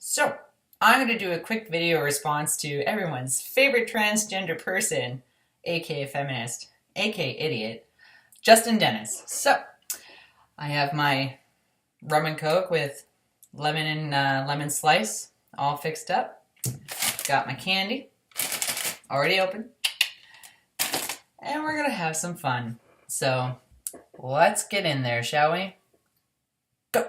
So, I'm going to do a quick video response to everyone's favorite transgender person, aka feminist, aka idiot, Justin Dennis. So, I have my rum and coke with lemon and lemon slice all fixed up. Got my candy already open. And we're going to have some fun. So, let's get in there, shall we? Go!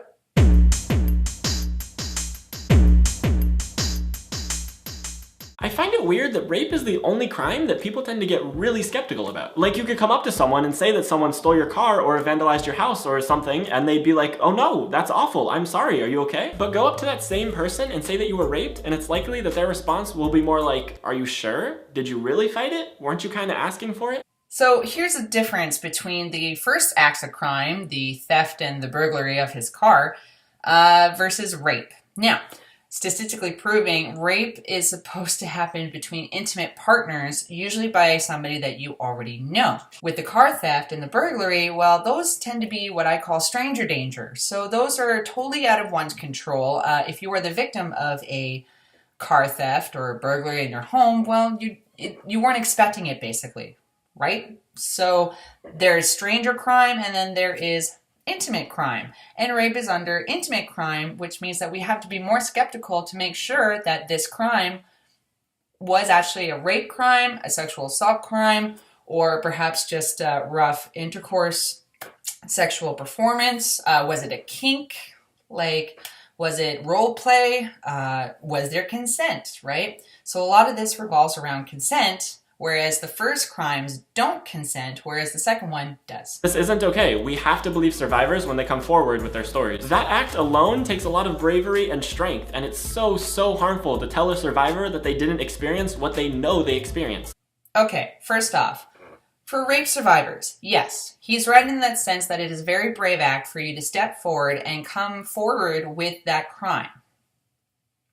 I find it weird that rape is the only crime that people tend to get really skeptical about. Like, you could come up to someone and say that someone stole your car or vandalized your house or something, and they'd be like, oh no, that's awful, I'm sorry, are you okay? But go up to that same person and say that you were raped, and it's likely that their response will be more like, are you sure? Did you really fight it? Weren't you kind of asking for it? So here's the difference between the first acts of crime, the theft and the burglary of his car, versus rape. Now, statistically proving, rape is supposed to happen between intimate partners, usually by somebody that you already know. With the car theft and the burglary, well, those tend to be what I call stranger danger. So those are totally out of one's control. If you were the victim of a car theft or a burglary in your home, well, you weren't expecting it, basically, right? So there's stranger crime, and then there is intimate crime. And rape is under intimate crime, which means that we have to be more skeptical to make sure that this crime was actually a rape crime, a sexual assault crime, or perhaps just rough intercourse, sexual performance. Was it a kink? Like, was it role play? Was there consent, right? So a lot of this revolves around consent, whereas the first crimes don't consent, whereas the second one does. This isn't okay. We have to believe survivors when they come forward with their stories. That act alone takes a lot of bravery and strength, and it's so harmful to tell a survivor that they didn't experience what they know they experienced. Okay, first off, for rape survivors, yes, he's right in that sense that it is a very brave act for you to step forward and come forward with that crime.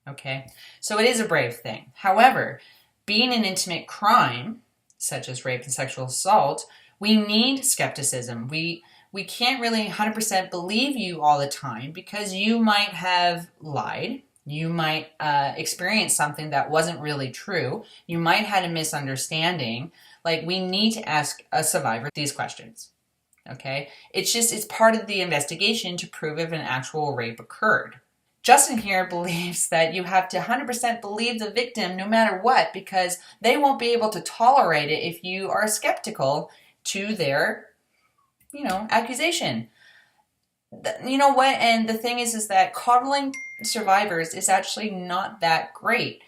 Okay, so it is a brave thing. However, being an intimate crime, such as rape and sexual assault, we need skepticism. We can't really 100% believe you all the time because you might have lied. You might experience something that wasn't really true. You might have had a misunderstanding. Like, we need to ask a survivor these questions, okay? It's part of the investigation to prove if an actual rape occurred. Justin here believes that you have to 100% believe the victim no matter what, because they won't be able to tolerate it if you are skeptical to their, accusation. You know what? And the thing is that coddling survivors is actually not that great.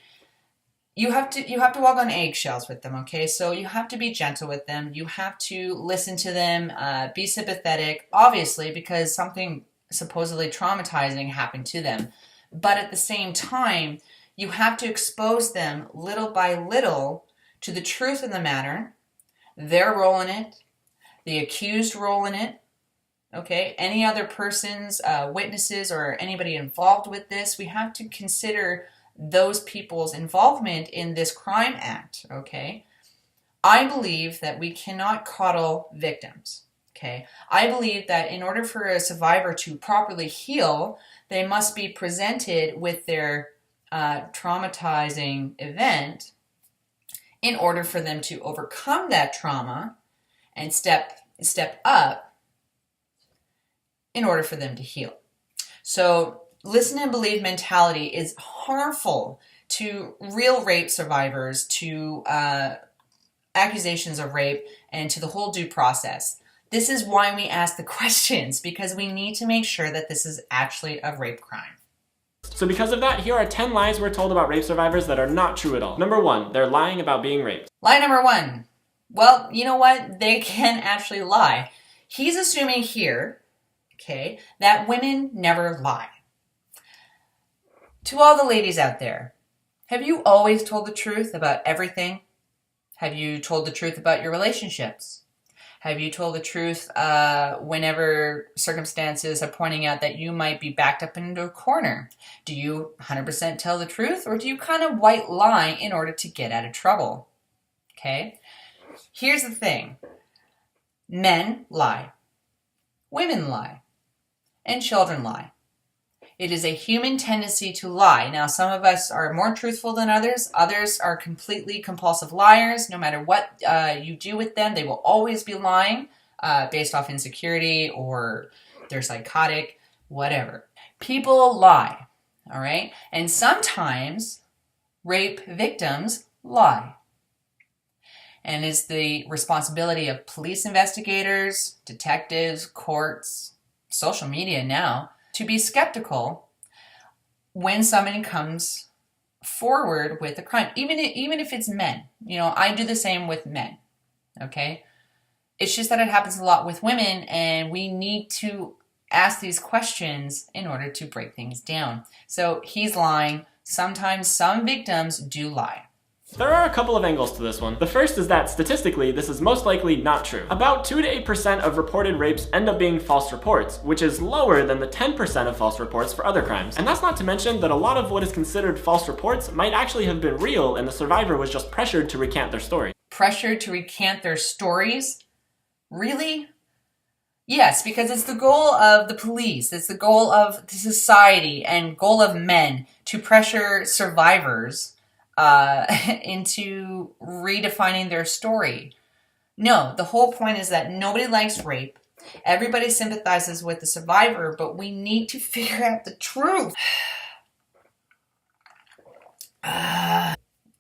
You have to walk on eggshells with them, okay? So you have to be gentle with them. You have to listen to them, be sympathetic, obviously, because something supposedly traumatizing happened to them. But at the same time, you have to expose them little by little to the truth of the matter, their role in it, the accused role in it, okay? Any other persons, witnesses, or anybody involved with this, we have to consider those people's involvement in this crime act, okay? I believe that we cannot coddle victims. Okay, I believe that in order for a survivor to properly heal, they must be presented with their traumatizing event in order for them to overcome that trauma and step up in order for them to heal. So, listen and believe mentality is harmful to real rape survivors, to accusations of rape, and to the whole due process. This is why we ask the questions, because we need to make sure that this is actually a rape crime. So because of that, here are 10 lies we're told about rape survivors that are not true at all. Number 1, they're lying about being raped. Lie number 1. Well, you know what? They can actually lie. He's assuming here, okay, that women never lie. To all the ladies out there, have you always told the truth about everything? Have you told the truth about your relationships? Have you told the truth whenever circumstances are pointing out that you might be backed up into a corner? Do you 100% tell the truth, or do you kind of white lie in order to get out of trouble? Okay? Here's the thing. Men lie. Women lie. And children lie. It is a human tendency to lie. Now, some of us are more truthful than others. Others are completely compulsive liars. No matter what you do with them, they will always be lying based off insecurity or they're psychotic, whatever. People lie, all right? And sometimes rape victims lie. And it's the responsibility of police investigators, detectives, courts, social media now, to be skeptical when somebody comes forward with a crime, even if it's men. You know, I do the same with men, okay? It's just that it happens a lot with women, and we need to ask these questions in order to break things down. So he's lying. Sometimes some victims do lie. There are a couple of angles to this one. The first is that statistically, this is most likely not true. About 2 to 8% of reported rapes end up being false reports, which is lower than the 10% of false reports for other crimes. And that's not to mention that a lot of what is considered false reports might actually have been real and the survivor was just pressured to recant their story. Pressured to recant their stories? Really? Yes, because it's the goal of the police, it's the goal of the society, and goal of men to pressure survivors into redefining their story. No, the whole point is that nobody likes rape. Everybody sympathizes with the survivor, but we need to figure out the truth.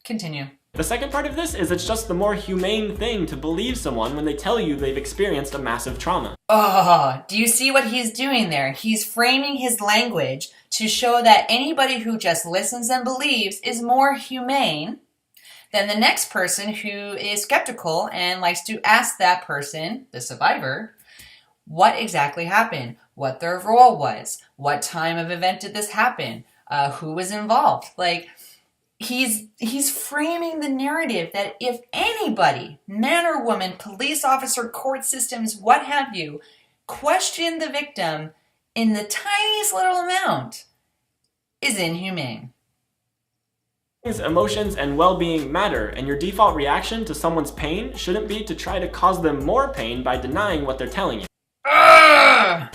Continue. The second part of this is it's just the more humane thing to believe someone when they tell you they've experienced a massive trauma. Oh, do you see what he's doing there? He's framing his language to show that anybody who just listens and believes is more humane than the next person who is skeptical and likes to ask that person, the survivor, what exactly happened, what their role was, what time of event did this happen, who was involved. Like, he's framing the narrative that if anybody, man or woman, police officer, court systems, what have you, question the victim in the tiniest little amount, is inhumane. Emotions and well-being matter, and your default reaction to someone's pain shouldn't be to try to cause them more pain by denying what they're telling you.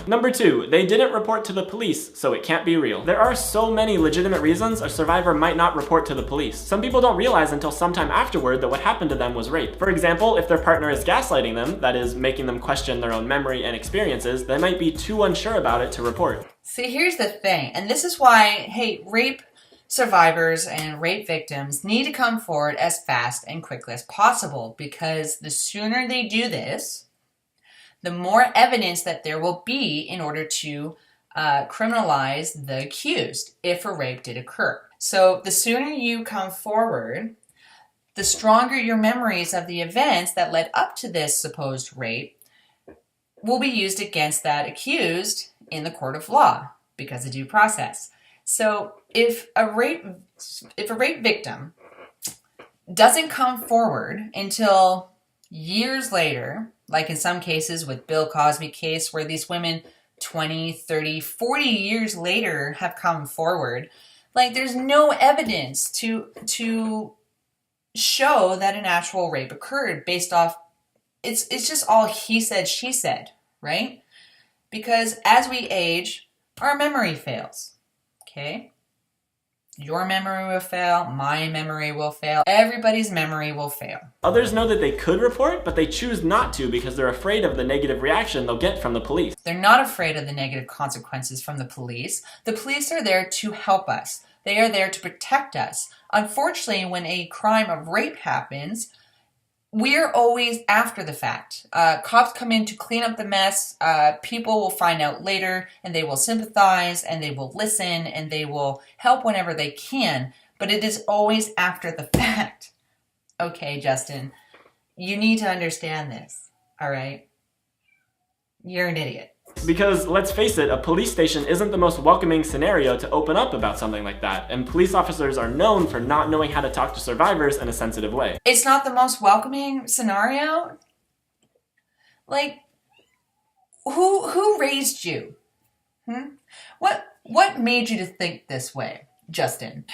Number 2, they didn't report to the police, so it can't be real. There are so many legitimate reasons a survivor might not report to the police. Some people don't realize until sometime afterward that what happened to them was rape. For example, if their partner is gaslighting them, that is, making them question their own memory and experiences, they might be too unsure about it to report. See, here's the thing, and this is why, hey, rape survivors and rape victims need to come forward as fast and quickly as possible, because the sooner they do this, the more evidence that there will be in order to criminalize the accused if a rape did occur. So the sooner you come forward, the stronger your memories of the events that led up to this supposed rape will be used against that accused in the court of law because of due process. So if a rape victim doesn't come forward until years later, like in some cases with Bill Cosby case where these women 20, 30, 40 years later have come forward, like there's no evidence to show that an actual rape occurred based off, it's just all he said, she said, right? Because as we age, our memory fails, okay? Your memory will fail, my memory will fail, everybody's memory will fail. Others know that they could report, but they choose not to because they're afraid of the negative reaction they'll get from the police. They're not afraid of the negative consequences from the police. The police are there to help us. They are there to protect us. Unfortunately, when a crime of rape happens, we're always after the fact. Cops come in to clean up the mess. People will find out later, and they will sympathize, and they will listen, and they will help whenever they can. But it is always after the fact. Okay, Justin, you need to understand this, all right? You're an idiot. Because, let's face it, a police station isn't the most welcoming scenario to open up about something like that, and police officers are known for not knowing how to talk to survivors in a sensitive way. It's not the most welcoming scenario? Like, who raised you? What made you to think this way, Justin?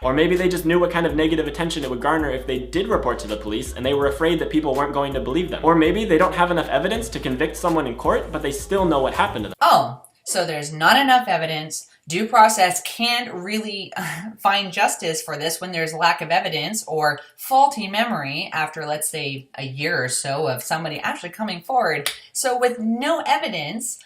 Or maybe they just knew what kind of negative attention it would garner if they did report to the police and they were afraid that people weren't going to believe them. Or maybe they don't have enough evidence to convict someone in court, but they still know what happened to them. Oh, So there's not enough evidence. Due process can't really find justice for this when there's lack of evidence or faulty memory after, let's say, a year or so of somebody actually coming forward. So with no evidence,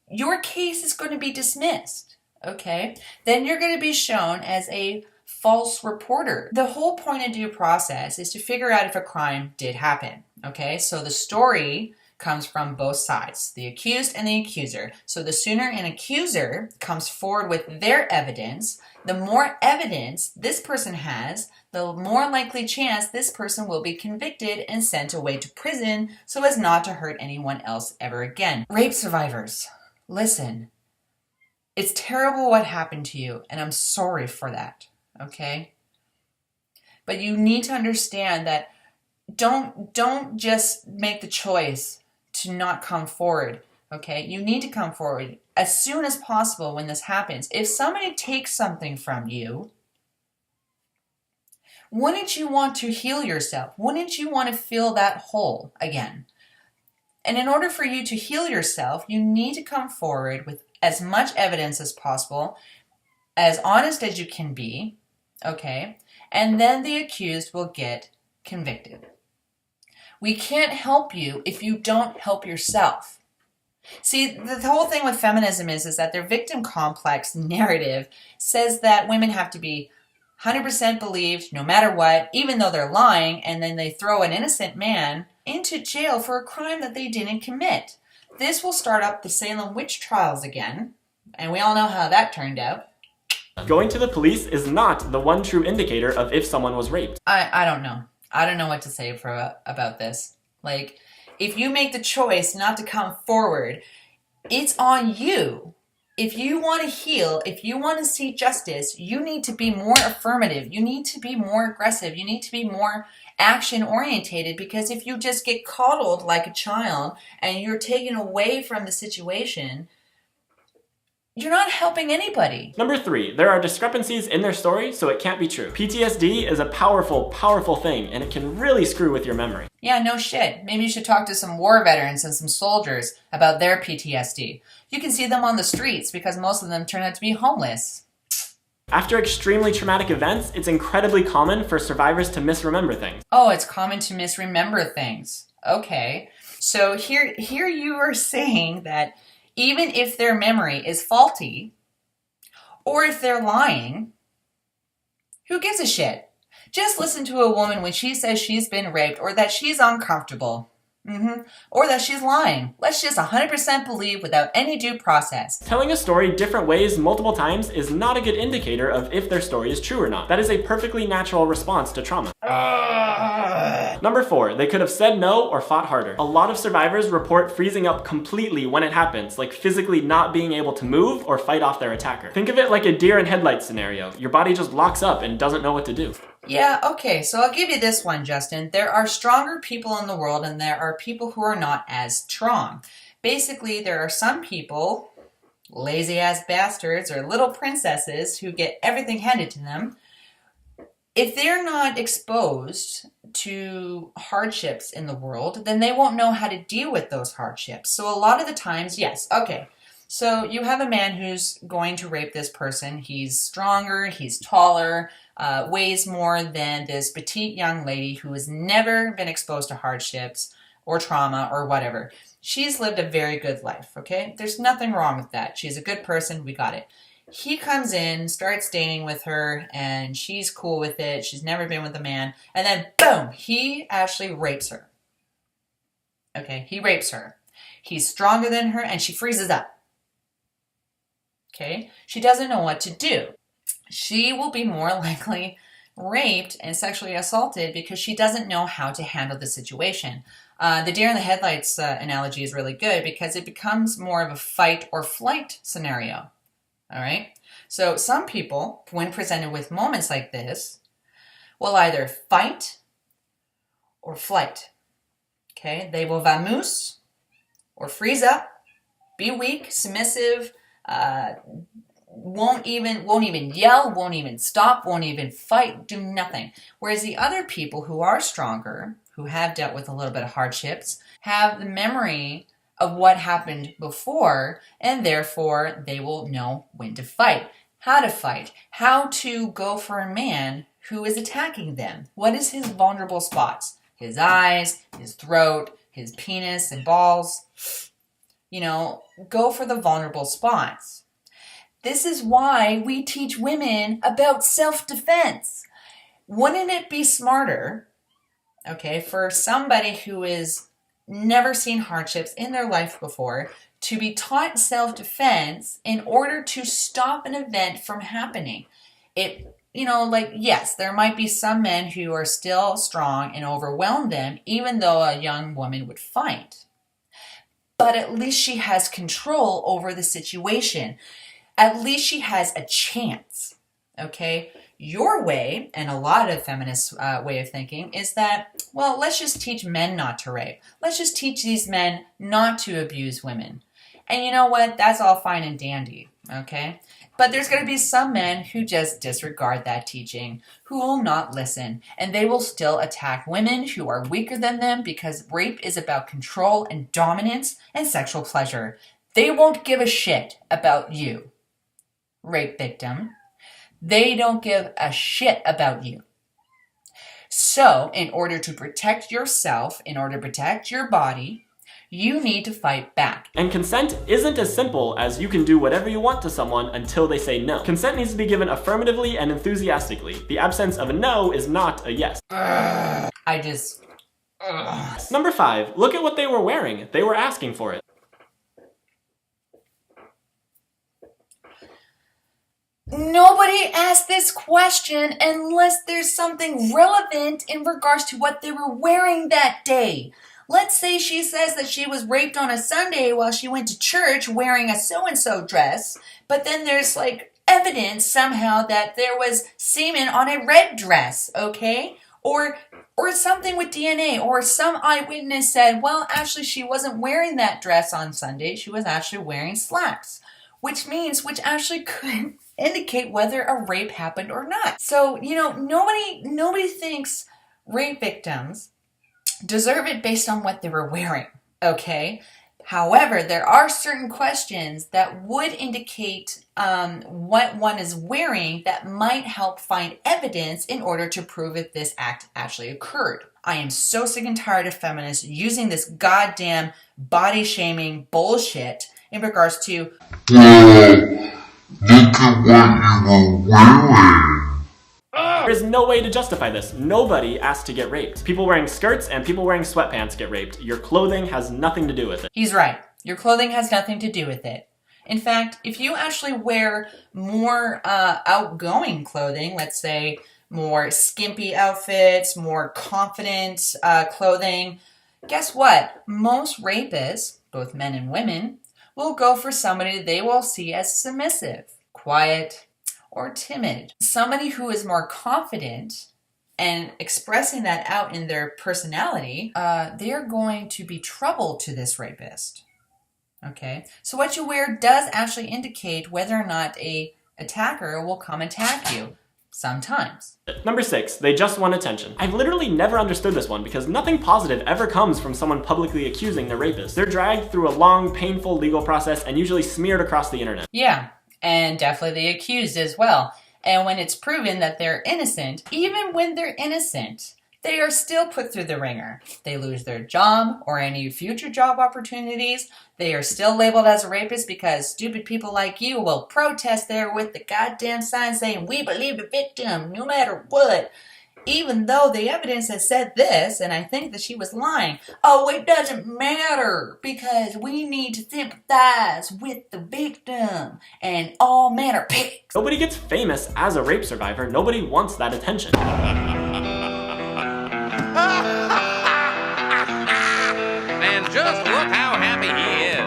your case is going to be dismissed, okay? Then you're going to be shown as a false reporter. The whole point of due process is to figure out if a crime did happen, okay? So the story comes from both sides, the accused and the accuser. So the sooner an accuser comes forward with their evidence, the more evidence this person has, the more likely chance this person will be convicted and sent away to prison so as not to hurt anyone else ever again. Rape survivors, listen, it's terrible what happened to you, and I'm sorry for that, okay? But you need to understand that don't just make the choice to not come forward, okay? You need to come forward as soon as possible when this happens. If somebody takes something from you, wouldn't you want to heal yourself? Wouldn't you want to fill that hole again? And in order for you to heal yourself, you need to come forward with as much evidence as possible, as honest as you can be, okay? And then the accused will get convicted. We can't help you if you don't help yourself. See, the whole thing with feminism is that their victim complex narrative says that women have to be 100% believed no matter what, even though they're lying, and then they throw an innocent man into jail for a crime that they didn't commit. This will start up the Salem witch trials again, and we all know how that turned out. Going to the police is not the one true indicator of if someone was raped. I don't know. I don't know what to say about this. Like, if you make the choice not to come forward, it's on you. If you want to heal, if you want to see justice, you need to be more affirmative. You need to be more aggressive. You need to be more action-orientated, because if you just get coddled like a child and you're taken away from the situation, you're not helping anybody. Number 3, there are discrepancies in their story, so it can't be true. PTSD is a powerful, powerful thing, and it can really screw with your memory. Yeah, no shit. Maybe you should talk to some war veterans and some soldiers about their PTSD. You can see them on the streets because most of them turn out to be homeless. After extremely traumatic events, it's incredibly common for survivors to misremember things. Oh, it's common to misremember things. Okay. So here you are saying that even if their memory is faulty, or if they're lying, who gives a shit? Just listen to a woman when she says she's been raped, or that she's uncomfortable, or that she's lying. Let's just 100% believe without any due process. Telling a story different ways multiple times is not a good indicator of if their story is true or not. That is a perfectly natural response to trauma. Number 4, they could have said no or fought harder. A lot of survivors report freezing up completely when it happens, like physically not being able to move or fight off their attacker. Think of it like a deer in headlights scenario. Your body just locks up and doesn't know what to do. Yeah, okay, so I'll give you this one, Justin. There are stronger people in the world, and there are people who are not as strong. Basically, there are some people, lazy-ass bastards or little princesses, who get everything handed to them. If they're not exposed to hardships in the world, then they won't know how to deal with those hardships. So a lot of the times, yes, okay. So you have a man who's going to rape this person. He's stronger, he's taller, weighs more than this petite young lady who has never been exposed to hardships or trauma or whatever. She's lived a very good life, okay? There's nothing wrong with that. She's a good person, we got it. He comes in, starts dating with her, and she's cool with it. She's never been with a man. And then, boom, he actually rapes her. Okay, he rapes her. He's stronger than her, and she freezes up. Okay, she doesn't know what to do. She will be more likely raped and sexually assaulted because she doesn't know how to handle the situation. The deer in the headlights analogy is really good because it becomes more of a fight or flight scenario. All right. So some people, when presented with moments like this, will either fight or flight. Okay. They will vamoose or freeze up, be weak, submissive, won't even yell, won't even stop, won't even fight, do nothing. Whereas the other people who are stronger, who have dealt with a little bit of hardships, have the memory of what happened before, and therefore they will know when to fight, how to go for a man who is attacking them. What is his vulnerable spots? His eyes, his throat, his penis and balls. Go for the vulnerable spots. This is why we teach women about self-defense. Wouldn't it be smarter, for somebody who has never seen hardships in their life before to be taught self-defense in order to stop an event from happening? Yes, there might be some men who are still strong and overwhelm them, even though a young woman would fight. But at least she has control over the situation. At least she has a chance, Your way, and a lot of feminists' way of thinking, is that, let's just teach men not to rape. Let's just teach these men not to abuse women. And you know what? That's all fine and dandy, But there's going to be some men who just disregard that teaching, who will not listen, and they will still attack women who are weaker than them because rape is about control and dominance and sexual pleasure. They won't give a shit about you, rape victim. They don't give a shit about you. So, in order to protect yourself, in order to protect your body, you need to fight back. And consent isn't as simple as you can do whatever you want to someone until they say no. Consent needs to be given affirmatively and enthusiastically. The absence of a no is not a yes. Number 5, look at what they were wearing. They were asking for it. Nobody asked this question unless there's something relevant in regards to what they were wearing that day. Let's say she says that she was raped on a Sunday while she went to church wearing a so-and-so dress, but then there's evidence somehow that there was semen on a red dress, Or something with DNA, or some eyewitness said, actually she wasn't wearing that dress on Sunday, she was actually wearing slacks, which actually could indicate whether a rape happened or not. So, nobody thinks rape victims deserve it based on what they were wearing, However, there are certain questions that would indicate what one is wearing that might help find evidence in order to prove if this act actually occurred. I am so sick and tired of feminists using this goddamn body-shaming bullshit in regards to, look at what you were wearing. There is no way to justify this. Nobody asked to get raped. People wearing skirts and people wearing sweatpants get raped. Your clothing has nothing to do with it. He's right. Your clothing has nothing to do with it. In fact, if you actually wear more outgoing clothing, let's say more skimpy outfits, more confident clothing, guess what? Most rapists, both men and women, will go for somebody they will see as submissive, quiet, or timid. Somebody who is more confident and expressing that out in their personality, they are going to be trouble to this rapist. So what you wear does actually indicate whether or not a attacker will come attack you. Sometimes. Number 6, they just want attention. I've literally never understood this one because nothing positive ever comes from someone publicly accusing their rapist. They're dragged through a long, painful legal process and usually smeared across the internet. Yeah, and definitely the accused as well. And when it's proven that they're innocent, even when they're innocent, they are still put through the ringer. They lose their job or any future job opportunities. They are still labeled as a rapist because stupid people like you will protest there with the goddamn sign saying, "We believe the victim, no matter what." Even though the evidence has said this, and I think that she was lying. Oh, it doesn't matter because we need to sympathize with the victim and all men are pigs. Nobody gets famous as a rape survivor. Nobody wants that attention. And just look how happy he is.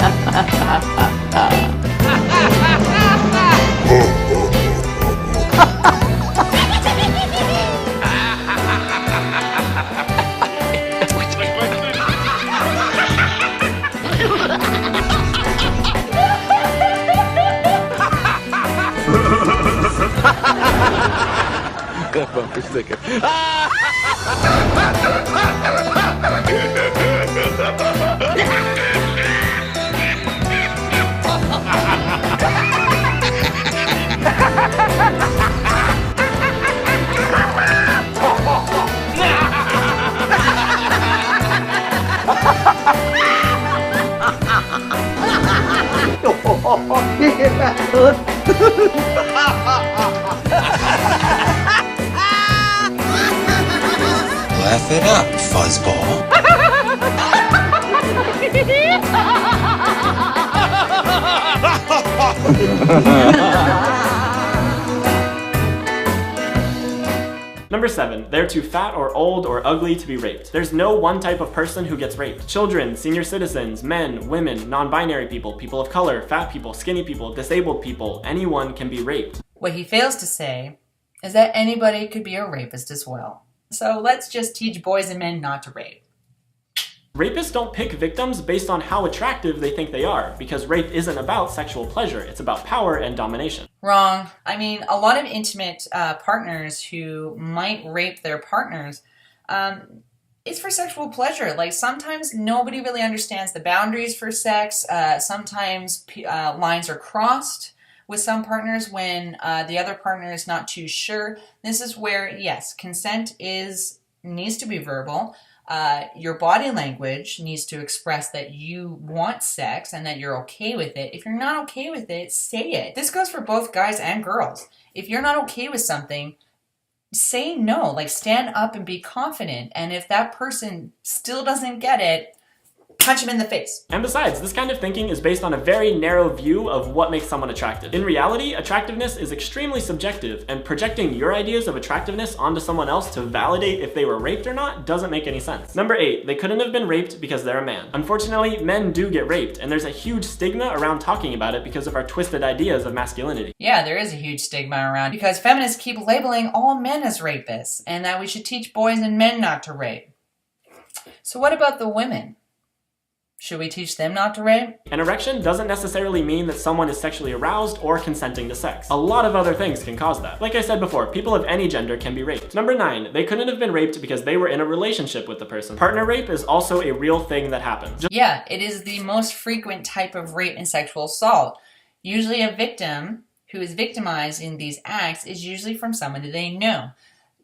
Ha ha ha ha ha. Bumper sticker. Laugh it up, fuzzball. Number 7, they're too fat or old or ugly to be raped. There's no one type of person who gets raped. Children, senior citizens, men, women, non-binary people, people of color, fat people, skinny people, disabled people, anyone can be raped. What he fails to say is that anybody could be a rapist as well. So let's just teach boys and men not to rape. Rapists don't pick victims based on how attractive they think they are, because rape isn't about sexual pleasure, it's about power and domination. Wrong. I mean, a lot of intimate partners who might rape their partners, it's for sexual pleasure. Like, sometimes nobody really understands the boundaries for sex. Sometimes lines are crossed with some partners when the other partner is not too sure. This is where, yes, consent needs to be verbal. Your body language needs to express that you want sex and that you're okay with it. If you're not okay with it, say it. This goes for both guys and girls. If you're not okay with something, say no. Like, stand up and be confident. And if that person still doesn't get it, punch him in the face. And besides, this kind of thinking is based on a very narrow view of what makes someone attractive. In reality, attractiveness is extremely subjective, and projecting your ideas of attractiveness onto someone else to validate if they were raped or not doesn't make any sense. Number 8, they couldn't have been raped because they're a man. Unfortunately, men do get raped, and there's a huge stigma around talking about it because of our twisted ideas of masculinity. Yeah, there is a huge stigma around because feminists keep labeling all men as rapists and that we should teach boys and men not to rape. So what about the women? Should we teach them not to rape? An erection doesn't necessarily mean that someone is sexually aroused or consenting to sex. A lot of other things can cause that. Like I said before, people of any gender can be raped. Number 9, they couldn't have been raped because they were in a relationship with the person. Partner rape is also a real thing that happens. Yeah, it is the most frequent type of rape and sexual assault. Usually a victim who is victimized in these acts is usually from someone that they know.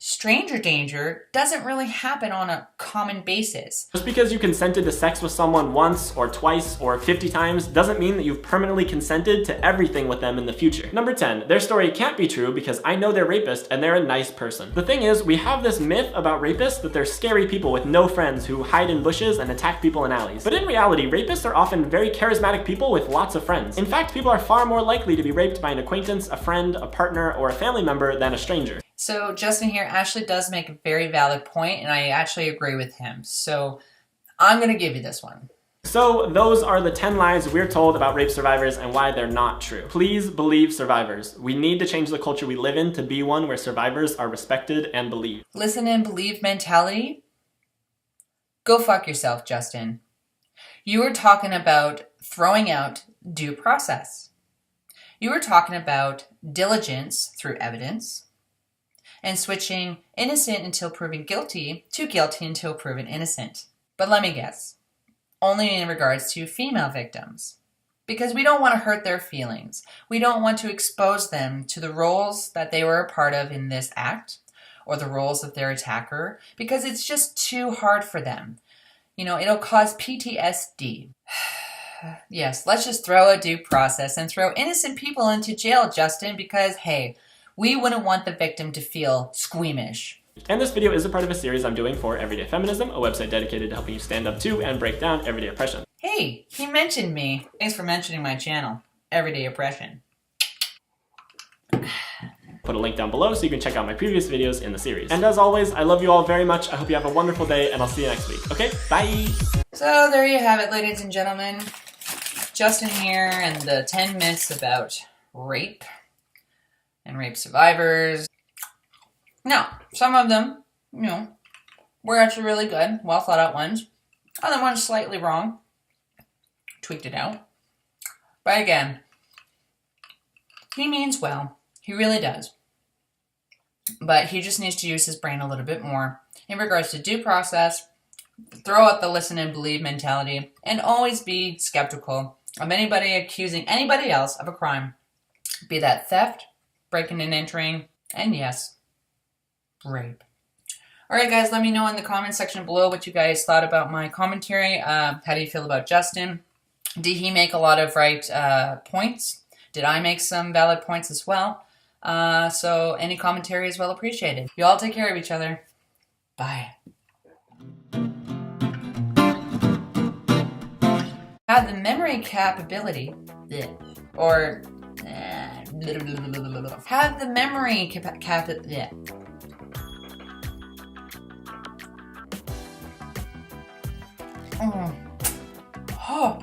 Stranger danger doesn't really happen on a common basis. Just because you consented to sex with someone once or twice or 50 times doesn't mean that you've permanently consented to everything with them in the future. Number 10, their story can't be true because I know they're rapists and they're a nice person. The thing is, we have this myth about rapists that they're scary people with no friends who hide in bushes and attack people in alleys. But in reality, rapists are often very charismatic people with lots of friends. In fact, people are far more likely to be raped by an acquaintance, a friend, a partner, or a family member than a stranger. So Justin here actually does make a very valid point, and I actually agree with him. So I'm going to give you this one. So those are the 10 lies we're told about rape survivors and why they're not true. Please believe survivors. We need to change the culture we live in to be one where survivors are respected and believed. Listen and believe mentality? Go fuck yourself, Justin. You were talking about throwing out due process. You were talking about diligence through evidence, and switching innocent until proven guilty to guilty until proven innocent. But let me guess, only in regards to female victims. Because we don't want to hurt their feelings. We don't want to expose them to the roles that they were a part of in this act, or the roles of their attacker, because it's just too hard for them. You know, it'll cause PTSD. Yes, let's just throw a due process and throw innocent people into jail, Justin, because, hey, we wouldn't want the victim to feel squeamish. And this video is a part of a series I'm doing for Everyday Feminism, a website dedicated to helping you stand up to and break down everyday oppression. Hey, he mentioned me. Thanks for mentioning my channel, Everyday Oppression. Put a link down below so you can check out my previous videos in the series. And as always, I love you all very much. I hope you have a wonderful day, and I'll see you next week. Okay, bye! So there you have it, ladies and gentlemen. Justin here and the 10 myths about rape and rape survivors. Now, some of them, you know, were actually really good, well thought out ones. Other ones slightly wrong. Tweaked it out. But again, he means well. He really does. but he just needs to use his brain a little bit more in regards to due process, throw out the listen and believe mentality, and always be skeptical of anybody accusing anybody else of a crime, be that theft, breaking and entering, and yes, rape. Alright guys, let me know in the comment section below what you guys thought about my commentary. How do you feel about Justin? Did he make a lot of right points? Did I make some valid points as well? So any commentary is well appreciated. You all take care of each other. Bye. Have the memory capability, or have the memory capability. Oh,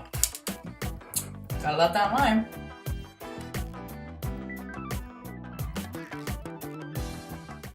I love that line.